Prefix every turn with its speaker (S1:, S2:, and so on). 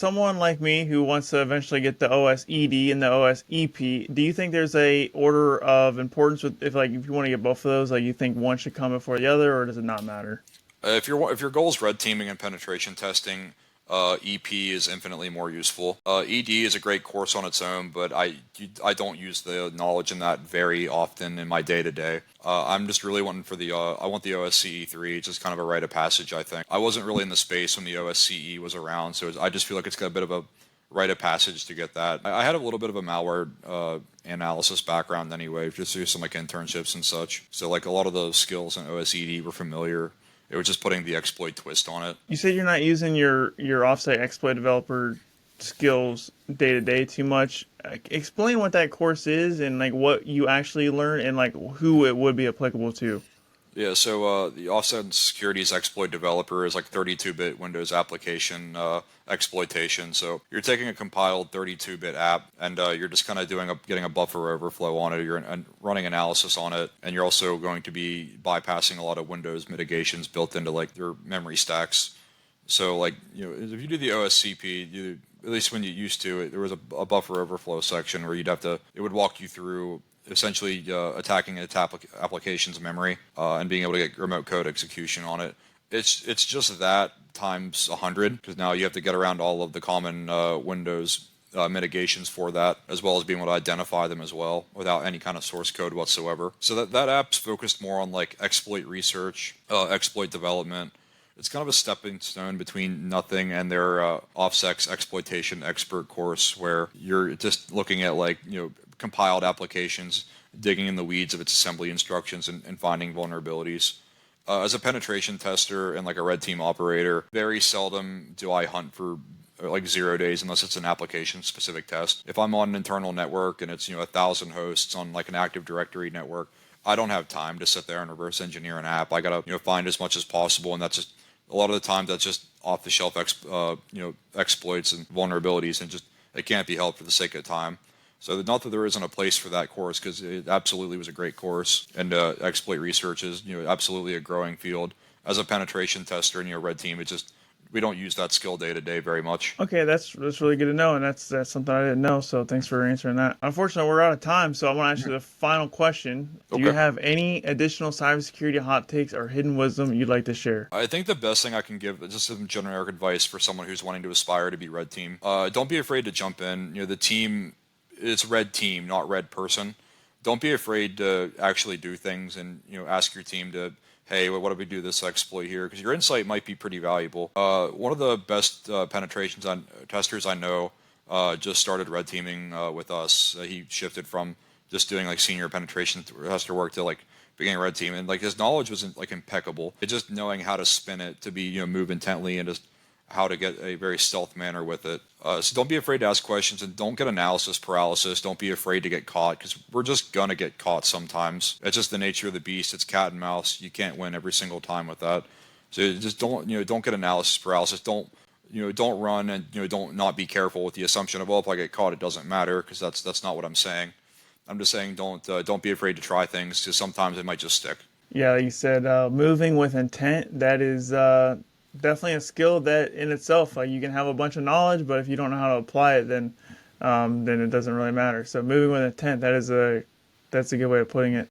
S1: someone like me who wants to eventually get the OSED and the OSEP, do you think there's a order of importance with if you want to get both of those, like you think one should come before the other, or does it not matter?
S2: If your goal is red teaming and penetration testing, EP is infinitely more useful. ED is a great course on its own, but I don't use the knowledge in that very often in my day to day. I'm just really wanting for the I want the OSCE3. It's just kind of a rite of passage. I think I wasn't really in the space when the OSCE was around, so I just feel like it's got a bit of a rite of passage to get that. I had a little bit of a malware analysis background anyway, just through some like internships and such. So like a lot of the skills in OSED were familiar. It was just putting the exploit twist on it.
S1: You said you're not using your offsite exploit developer skills day to day too much. Explain what that course is and like what you actually learn and like who it would be applicable to.
S2: Yeah, so the offensivesecurity's exploit developer is like 32-bit Windows application exploitation. So you're taking a compiled 32-bit app and you're just kind of getting a buffer overflow on it. You're running analysis on it, and you're also going to be bypassing a lot of Windows mitigations built into like your memory stacks. So like if you do the OSCP, at least when you used to, there was a buffer overflow section where it would walk you through essentially attacking its application's memory and being able to get remote code execution on it. It's just that times 100, because now you have to get around all of the common Windows mitigations for that, as well as being able to identify them as well without any kind of source code whatsoever. So that app's focused more on like exploit research, exploit development. It's kind of a stepping stone between nothing and their OffSec's exploitation expert course, where you're just looking at like compiled applications, digging in the weeds of its assembly instructions and finding vulnerabilities. As a penetration tester and like a red team operator, very seldom do I hunt for like 0 days unless it's an application specific test. If I'm on an internal network and it's 1,000 hosts on like an Active Directory network, I don't have time to sit there and reverse engineer an app. I gotta find as much as possible, and that's just a lot of the time that's just off the shelf exploits and vulnerabilities, and just it can't be helped for the sake of time. So not that there isn't a place for that course, because it absolutely was a great course, and exploit research is absolutely a growing field. As a penetration tester and red team, we don't use that skill day to day very much.
S1: Okay, that's really good to know, and that's something I didn't know. So thanks for answering that. Unfortunately, we're out of time, so I want to ask you the final question. Do you
S2: Okay.
S1: have any additional cybersecurity hot takes or hidden wisdom you'd like to share?
S2: I think the best thing I can give is just some generic advice for someone who's wanting to aspire to be red team. Don't be afraid to jump in. The team, it's red team, not red person. Don't be afraid to actually do things and ask your team to, hey, what do we do this exploit here? Because your insight might be pretty valuable. One of the best testers I know just started red teaming with us. He shifted from just doing like senior penetration tester work to like beginning red team, and like his knowledge wasn't like impeccable. It's just knowing how to spin it to be move intently, and just how to get a very stealth manner with it. So don't be afraid to ask questions, and don't get analysis paralysis. Don't be afraid to get caught, because we're just gonna get caught sometimes. It's just the nature of the beast. It's cat and mouse. You can't win every single time with that. So just don't get analysis paralysis. Don't run, and don't not be careful with the assumption of, well, if I get caught it doesn't matter, because that's not what I'm saying. I'm just saying don't be afraid to try things, because sometimes it might just stick.
S1: Yeah, like you said, moving with intent, that is definitely a skill that in itself, like you can have a bunch of knowledge, but if you don't know how to apply it, then it doesn't really matter. So moving with intent, that's a good way of putting it.